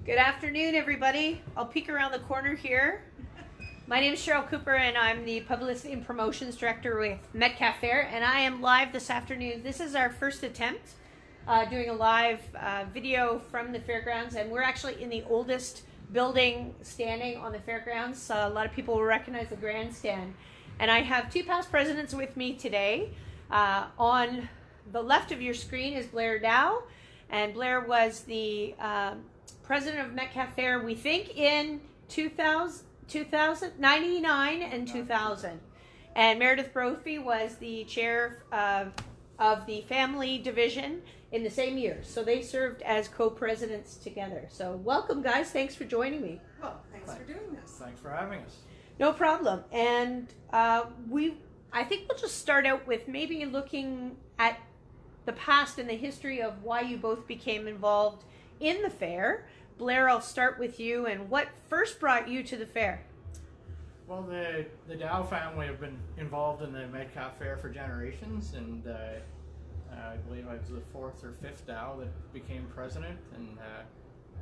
Good afternoon, everybody. I'll peek around the corner here. My name is Cheryl Cooper, and I'm the Publicity and Promotions Director with Metcalfe Fair, and I am live this afternoon. This is our first attempt doing a live video from the fairgrounds, and we're actually in the oldest building standing on the fairgrounds. A lot of people will recognize the grandstand. And I have two past presidents with me today. On the left of your screen is Blair Dow, and Blair was the president of Metcalfe Fair, we think, in 99 and 2000. And Meredith Brophy was the chair of the family division in the same year. So they served as co-presidents together. So welcome, guys. Thanks for joining me. Well, thanks for doing this. Thanks for having us. No problem. And I think we'll just start out with maybe looking at the past and the history of why you both became involved in the fair. Blair, I'll start with you, and what first brought you to the fair? Well, the Dow family have been involved in the Metcalfe Fair for generations, and I believe I was the fourth or fifth Dow that became president, and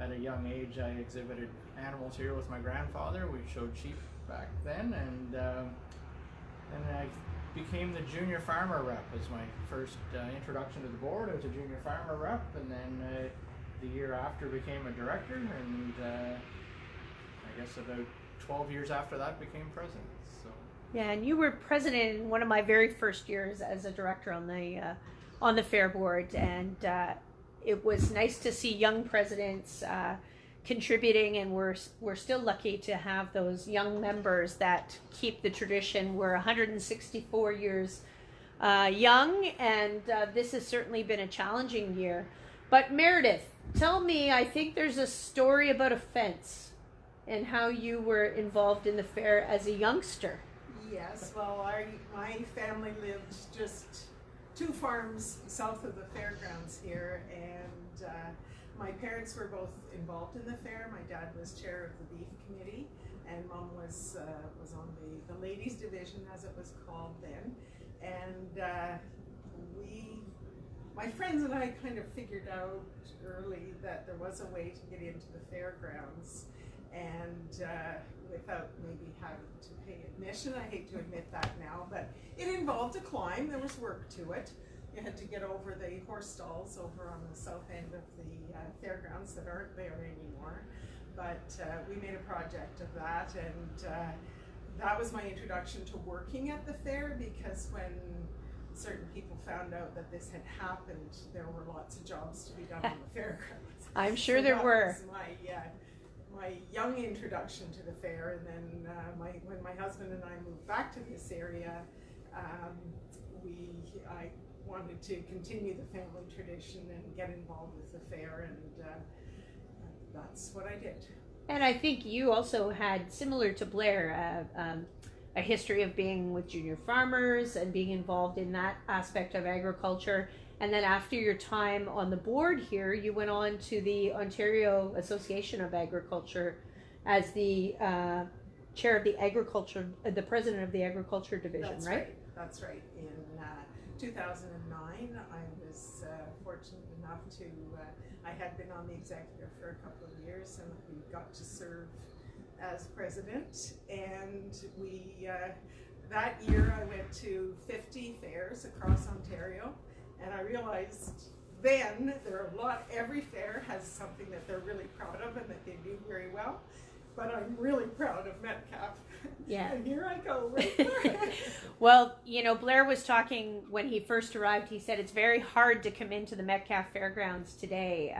at a young age I exhibited animals here with my grandfather. We showed sheep back then, and I became the junior farmer rep as my first introduction to the board. I was a junior farmer rep, and then the year after became a director, and I guess about 12 years after that became president. So yeah, and you were president in one of my very first years as a director on the fair board, and it was nice to see young presidents contributing, and we're still lucky to have those young members that keep the tradition. We're 164 years young, and this has certainly been a challenging year. But Meredith, tell me, I think there's a story about a fence and how you were involved in the fair as a youngster. Yes, well, my family lived just 2 farms south of the fairgrounds here, and my parents were both involved in the fair. My dad was chair of the beef committee, and Mom was on the ladies division, as it was called then. And my friends and I kind of figured out early that there was a way to get into the fairgrounds, and without maybe having to pay admission. I hate to admit that now, but it involved a climb. There was work to it. You had to get over the horse stalls over on the south end of the fairgrounds that aren't there anymore. But we made a project of that, and that was my introduction to working at the fair, because when certain people found out that this had happened, there were lots of jobs to be done on the fairgrounds. I'm sure so there that were. Was my young introduction to the fair, and then when my husband and I moved back to this area, I wanted to continue the family tradition and get involved with the fair, and that's what I did. And I think you also had, similar to Blair, a history of being with junior farmers and being involved in that aspect of agriculture. And then after your time on the board here, you went on to the Ontario Association of Agriculture as the chair of the agriculture, the president of the agriculture division, right? That's right. In 2009, I was fortunate enough to, I had been on the executive for a couple of years, and we got to serve as president, and that year I went to 50 fairs across Ontario, and I realized then every fair has something that they're really proud of and that they do very well, but I'm really proud of Metcalfe. Yeah. And here I go right there. Well, Blair was talking when he first arrived. He said it's very hard to come into the Metcalfe Fairgrounds today.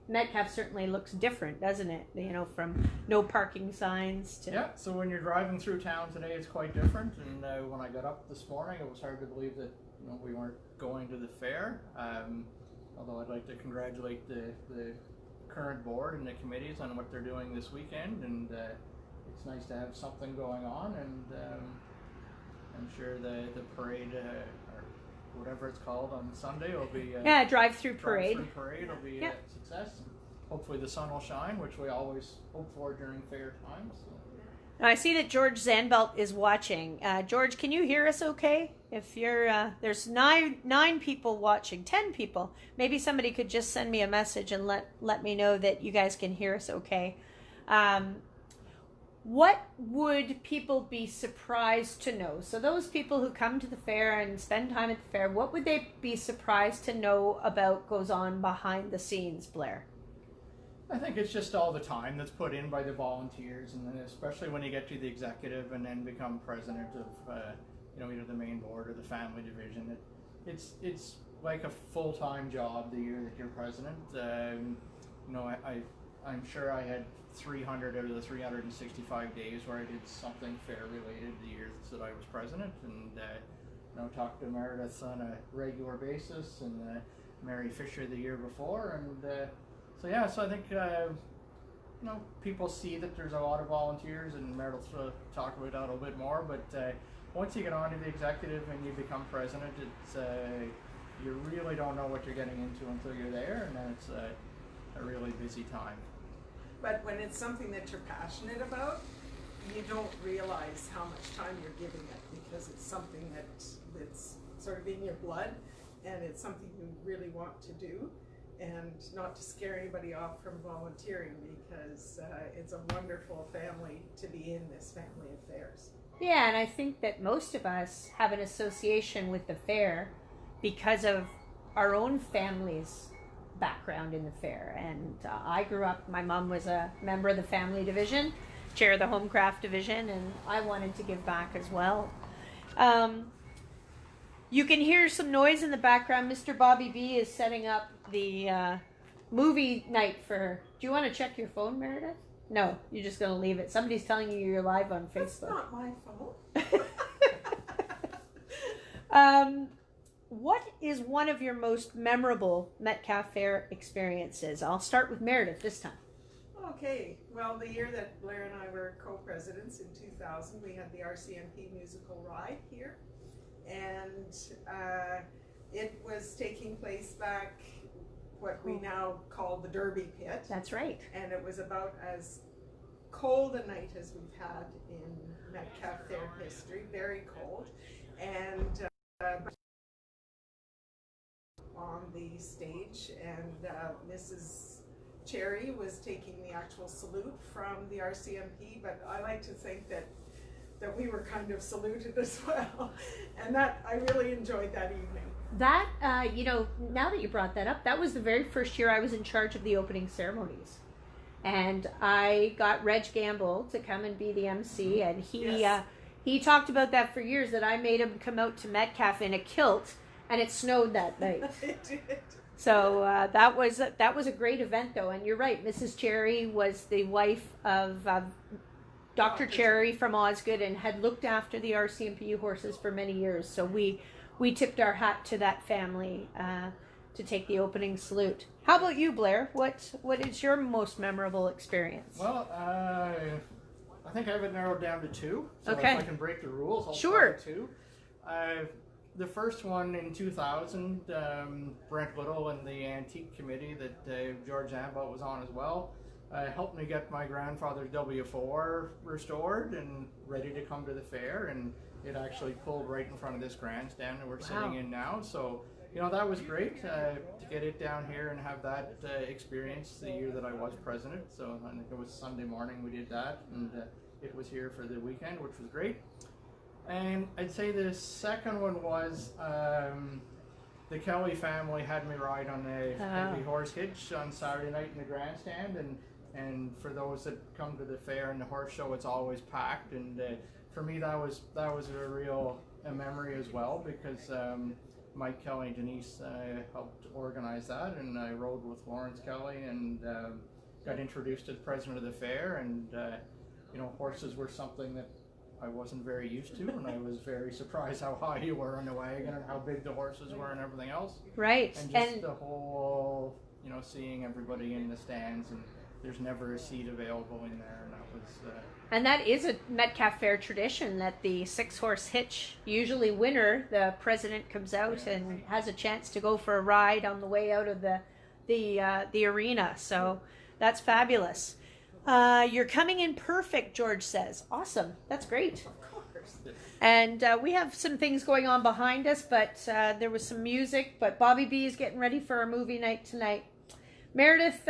Metcalfe certainly looks different, doesn't it? From no parking signs to... Yeah, so when you're driving through town today, it's quite different. And when I got up this morning, it was hard to believe that we weren't going to the fair. Although I'd like to congratulate the current board and the committees on what they're doing this weekend, and it's nice to have something going on, and I'm sure the parade or whatever it's called on Sunday will be drive-through parade. Drive-through parade will be a success. Hopefully the sun will shine, which we always hope for during fair times. So. Now I see that George Zandbelt is watching. George, can you hear us okay? if you're there's nine people watching, 10 people, maybe somebody could just send me a message and let me know that you guys can hear us okay. What would people be surprised to know? So those people who come to the fair and spend time at the fair, what would they be surprised to know about goes on behind the scenes, Blair? I think it's just all the time that's put in by the volunteers, and then especially when you get to the executive and then become president of either the main board or the family division. It's like a full-time job the year that you're president. I'm sure I had 300 out of the 365 days where I did something fair related the years that I was president, and talked to Meredith on a regular basis, and Mary Fisher the year before, and so I think people see that there's a lot of volunteers, and Meredith will talk about that a little bit more, but once you get on to the executive and you become president, it's you really don't know what you're getting into until you're there, and then it's a really busy time. But when it's something that you're passionate about, you don't realize how much time you're giving it, because it's something that's sort of in your blood, and it's something you really want to do, and not to scare anybody off from volunteering, because it's a wonderful family to be in this family affairs. Yeah, and I think that most of us have an association with the fair because of our own family's background in the fair. And I grew up, my mom was a member of the family division, chair of the homecraft division, and I wanted to give back as well. You can hear some noise in the background. Mr. Bobby B is setting up the movie night for... Do you want to check your phone, Meredith? No, you're just going to leave it. Somebody's telling you you're live on Facebook. That's not my phone. What is one of your most memorable Metcalfe Fair experiences? I'll start with Meredith this time. Okay, well, the year that Blair and I were co-presidents in 2000, we had the RCMP musical ride here, and it was taking place back what we now call the Derby Pit. That's right. And it was about as cold a night as we've had in Metcalfe Fair history, very cold, and on the stage, and Mrs. Cherry was taking the actual salute from the RCMP, but I like to think that we were kind of saluted as well, and that I really enjoyed that evening. That, now that you brought that up, that was the very first year I was in charge of the opening ceremonies, and I got Reg Gamble to come and be the MC, and he talked about that for years, that I made him come out to Metcalfe in a kilt. And it snowed that night. It did. So that was a great event, though. And you're right, Mrs. Cherry was the wife of Dr. Cherry from Osgood, and had looked after the RCMP horses for many years. So we tipped our hat to that family to take the opening salute. How about you, Blair? What is your most memorable experience? Well, I think I have it narrowed down to two. So okay. If I can break the rules, I'll sure. start with two. The first one in 2000, Brent Little and the Antique Committee that George Ambot was on as well, helped me get my grandfather's W4 restored and ready to come to the fair, and it actually pulled right in front of this grandstand that we're sitting in now. So, that was great to get it down here and have that experience the year that I was president. So I think it was Sunday morning we did that, and it was here for the weekend, which was great. And I'd say the second one was the Kelly family had me ride on a heavy horse hitch on Saturday night in the grandstand, and for those that come to the fair and the horse show, it's always packed. And for me, that was a real memory as well, because Mike Kelly and Denise helped organize that, and I rode with Lawrence Kelly and got introduced to the president of the fair, and horses were something that I wasn't very used to, and I was very surprised how high you were on the wagon and how big the horses were and everything else. Right. And just the whole, seeing everybody in the stands, and there's never a seat available in there, and that was... And that is a Metcalfe Fair tradition, that the 6-horse hitch, usually winter, the president comes out and has a chance to go for a ride on the way out of the arena. So that's fabulous. You're coming in perfect, George says. Awesome. That's great. Of course. And we have some things going on behind us, but there was some music. But Bobby B is getting ready for our movie night tonight. Meredith,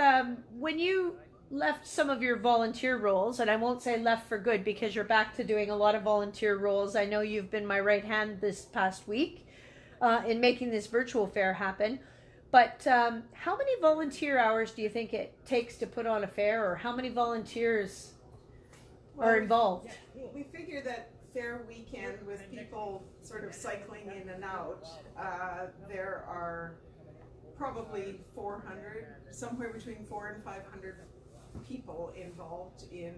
when you left some of your volunteer roles, and I won't say left for good because you're back to doing a lot of volunteer roles. I know you've been my right hand this past week in making this virtual fair happen. But how many volunteer hours do you think it takes to put on a fair, or how many volunteers are involved? We figure that fair weekend, with people sort of cycling in and out, there are probably 400, somewhere between 400 and 500 people involved in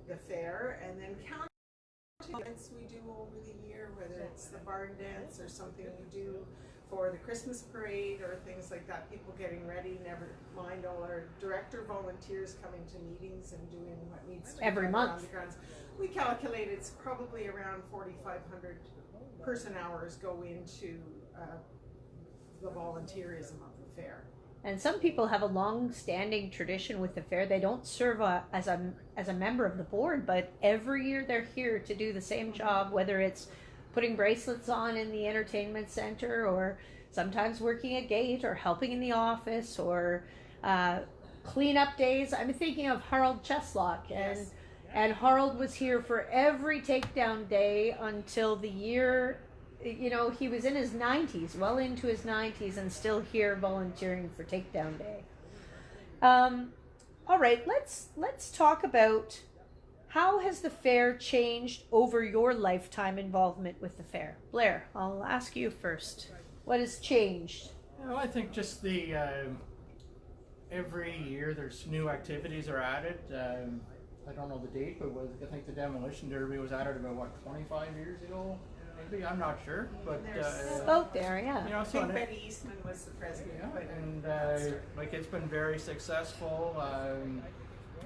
the fair, and then counting events we do over the year, whether it's the barn dance or something we do for the Christmas parade or things like that, people getting ready, never mind all our director volunteers coming to meetings and doing what needs to be every done month around the grounds. We calculate it's probably around 4,500 person hours go into the volunteerism of the fair. And some people have a long-standing tradition with the fair. They don't serve as a member of the board, but every year they're here to do the same job, whether it's putting bracelets on in the entertainment center, or sometimes working a gate, or helping in the office, or cleanup days. I'm thinking of Harold Cheslock, and Harold was here for every takedown day until the year, you know, he was in his 90s, well into his 90s, and still here volunteering for takedown day. All right, let's talk about how has the fair changed over your lifetime involvement with the fair. Blair, I'll ask you first. What has changed? Well, I think just the every year there's new activities are added. I don't know the date, but I think the Demolition Derby was added about 25 years ago. Maybe, I'm not sure, but out there, yeah. You know, so I think Betty Eastman was the president. Yeah, and like it's been very successful.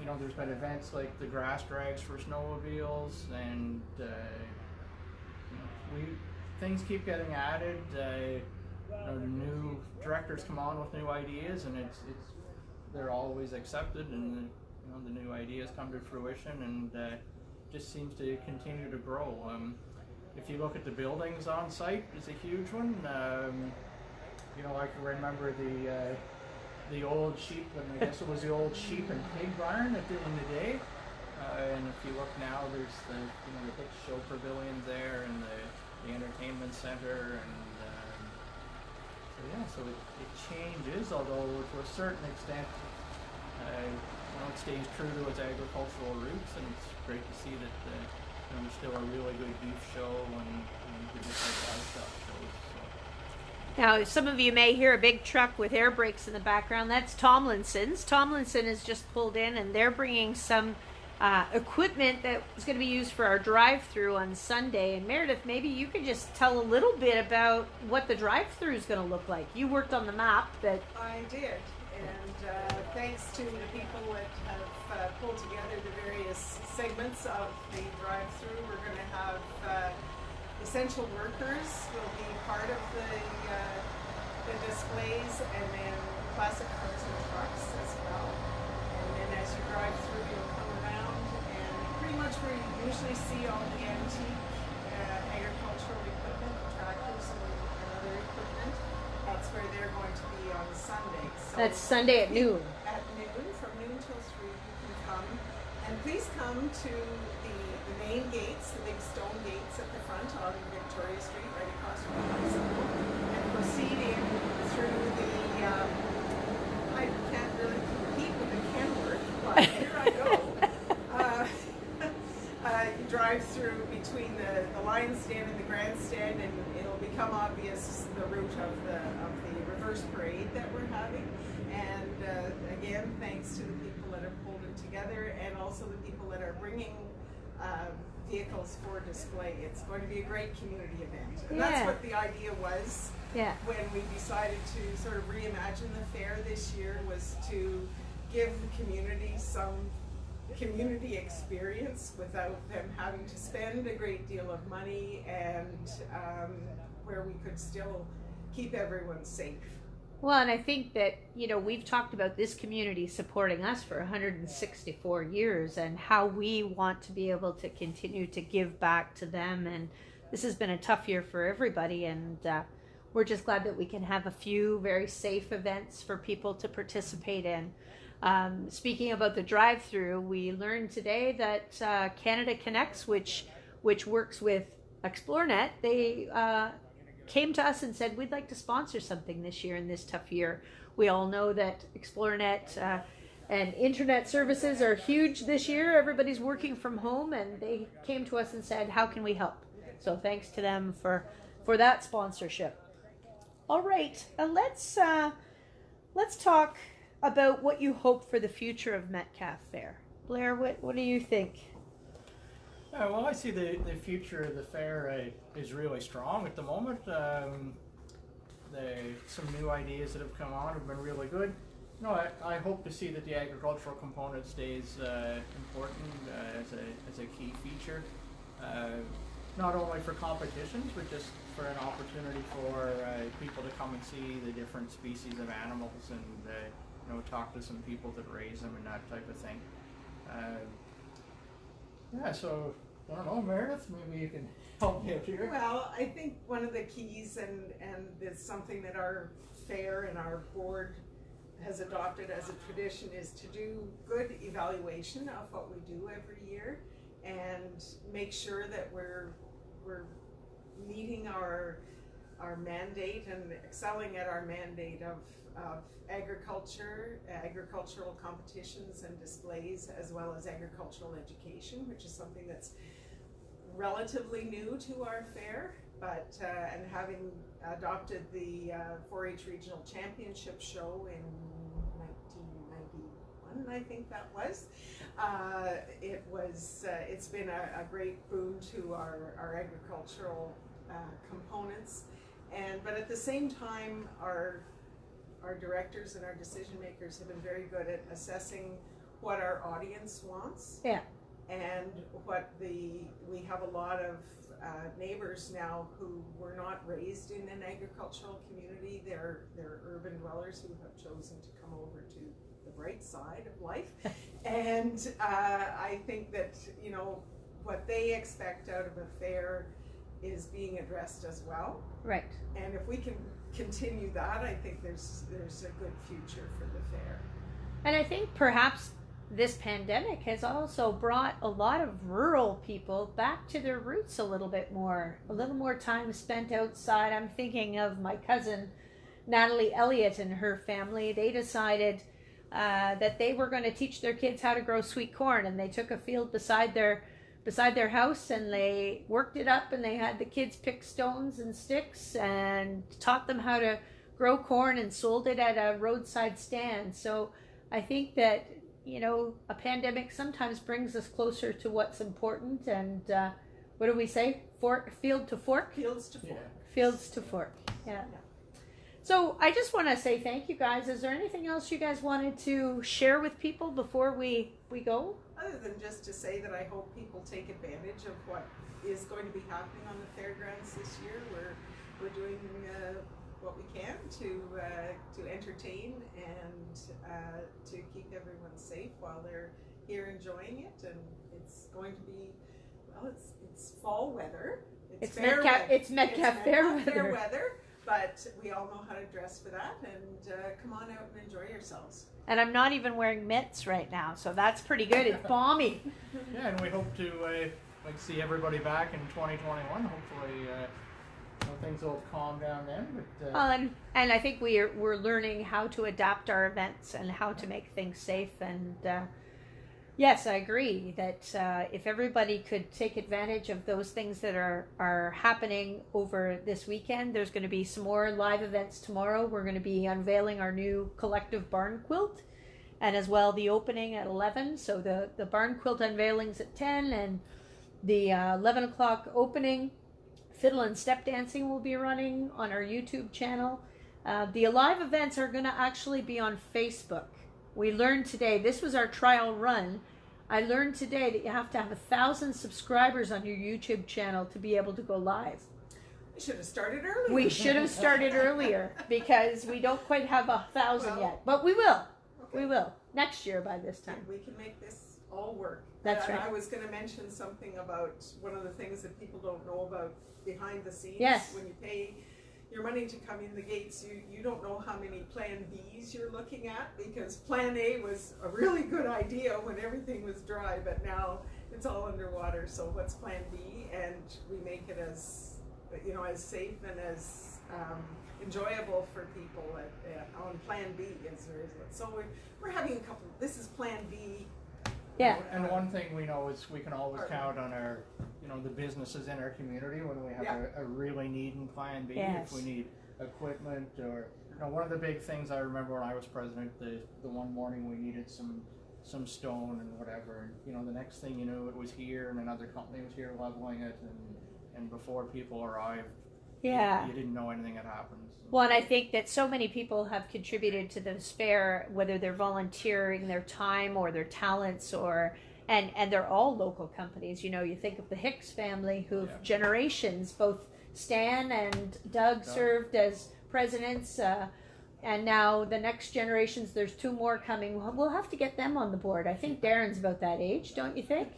You know, there's been events like the grass drags for snowmobiles, and things keep getting added. New directors come on with new ideas, and they're always accepted, and the new ideas come to fruition, and just seems to continue to grow. If you look at the buildings on site, it's a huge one. You know, I can remember the old sheep, and I guess it was the old sheep and pig barn in the day. And if you look now, there's the big show pavilion there, and the entertainment center, and so it changes, although to a certain extent, it stays true to its agricultural roots, and it's great to see that there's still a really good beef show and the different livestock shows. So. Now, some of you may hear a big truck with air brakes in the background. That's Tomlinson's. Tomlinson has just pulled in, and they're bringing some equipment that is going to be used for our drive-through on Sunday. And Meredith, maybe you could just tell a little bit about what the drive-through is going to look like. You worked on the map. I did, and thanks to the people that have pulled together the various segments of the drive-through, we're going to have essential workers will be part of the displays, and then classic cars and trucks as well. And then as you drive through, you'll come around, and pretty much where you usually see all the antique agricultural equipment, tractors and other equipment, that's where they're going to be on Sunday. So that's Sunday at noon. At noon, from noon till 3, you can come. And please come to the main gates, the big stone gates at the front on Victoria Street, right across from the hospital, and proceed in through the, I can't really compete with the Kenworth, but here I go. You drive through between the lion's den and the grandstand, and it'll become obvious the route of the reverse parade that we're having. And again, thanks to the people that have pulled it together, and also the people that are bringing vehicles for display. It's going to be a great community event. And that's what the idea was when we decided to sort of reimagine the fair this year, was to give the community some community experience without them having to spend a great deal of money, and where we could still keep everyone safe. Well, and I think that, we've talked about this community supporting us for 164 years, and how we want to be able to continue to give back to them and this has been a tough year for everybody, and we're just glad that we can have a few very safe events for people to participate in. Speaking about the drive-through, we learned today that Canada Connects, which works with ExploreNet, they came to us and said, we'd like to sponsor something this year in this tough year. We all know that ExploreNet and internet services are huge this year. Everybody's working from home, and they came to us and said, how can we help? So thanks to them for that sponsorship. All right, let's talk about what you hope for the future of Metcalfe Fair. Blair, what do you think? Well, I see the future of the fair is really strong at the moment. Some new ideas that have come on have been really good. I hope to see that the agricultural component stays important as a key feature, not only for competitions, but just for an opportunity for people to come and see the different species of animals and talk to some people that raise them and that type of thing. So I don't know, Meredith, maybe you can help me out here. Well, I think one of the keys, and it's something that our fair and our board has adopted as a tradition, is to do good evaluation of what we do every year and make sure that we're meeting our mandate and excelling at our mandate of agricultural competitions and displays, as well as agricultural education, which is something that's relatively new to our fair, but and having adopted the 4-H Regional Championship show in 1991, I think that was. It's been a great boon to our agricultural components, but at the same time, our directors and our decision makers have been very good at assessing what our audience wants. Yeah. And we have a lot of neighbors now who were not raised in an agricultural community. They're urban dwellers who have chosen to come over to the bright side of life. And I think that, what they expect out of a fair is being addressed as well. Right. And if we can continue that, I think there's a good future for the fair. And I think perhaps this pandemic has also brought a lot of rural people back to their roots a little more time spent outside. I'm thinking of my cousin Natalie Elliott and her family. They decided that they were going to teach their kids how to grow sweet corn, and they took a field beside their house and they worked it up, and they had the kids pick stones and sticks and taught them how to grow corn and sold it at a roadside stand. So I think that a pandemic sometimes brings us closer to what's important, and what do we say? Field to fork? Fields to fork. Yeah. Fields to fork. Yeah. So I just want to say thank you guys. Is there anything else you guys wanted to share with people before we go? Other than just to say that I hope people take advantage of what is going to be happening on the fairgrounds this year. We're doing what we can to entertain and to keep everyone safe while they're here enjoying it. And it's going to be, it's fall weather. It's Metcalfe fair weather. But we all know how to dress for that, and come on out and enjoy yourselves. And I'm not even wearing mitts right now, so that's pretty good. It's balmy. Yeah, and we hope to see everybody back in 2021. Hopefully, things will calm down then. But, and I think we're learning how to adapt our events and how to make things safe. And yes, I agree that if everybody could take advantage of those things that are happening over this weekend, there's going to be some more live events tomorrow. We're going to be unveiling our new collective barn quilt, and as well the opening at 11. So the barn quilt unveiling's at 10, and the 11 o'clock opening. Fiddle and step dancing will be running on our YouTube channel. The live events are going to actually be on Facebook. We learned today, this was our trial run. I learned today that you have to have 1,000 subscribers on your YouTube channel to be able to go live. We should have started earlier. We should have started earlier because we don't quite have 1,000 yet. But we will. Okay. We will. Next year by this time. We can make this all work. That's and right. I was going to mention something about one of the things that people don't know about behind the scenes. Yes. When you pay your money to come in the gates, you don't know how many Plan Bs you're looking at, because Plan A was a really good idea when everything was dry, but now it's all underwater. So what's Plan B? And we make it as, you know, as safe and as enjoyable for people on Plan B as there is. So we're having a couple. This is Plan B. Yeah. And one thing we know is we can always count on our, you know, the businesses in our community when we have a really needing Plan B. Yes. If we need equipment, or, you know, one of the big things I remember when I was president, the one morning we needed some stone and whatever, and, you know, the next thing you knew, it was here and another company was here leveling it, and before people arrived, Yeah. you didn't know anything had happened. So. Well, and I think that so many people have contributed to this fair, whether they're volunteering their time or their talents, and they're all local companies. You know, you think of the Hicks family, who've generations, both Stan and Doug served as presidents, and now the next generations, there's 2 more coming. We'll have to get them on the board. I think Darren's about that age, don't you think?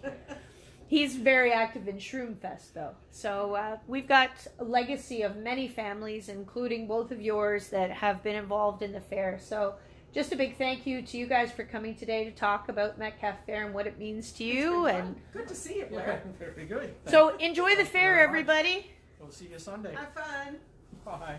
He's very active in Shroomfest, though. So we've got a legacy of many families, including both of yours, that have been involved in the fair. So just a big thank you to you guys for coming today to talk about Metcalfe Fair and what it means to you. And good to see you, Blair. Very good. so enjoy the Thank you fair, very much. everybody. We'll see you Sunday. Have fun. Bye.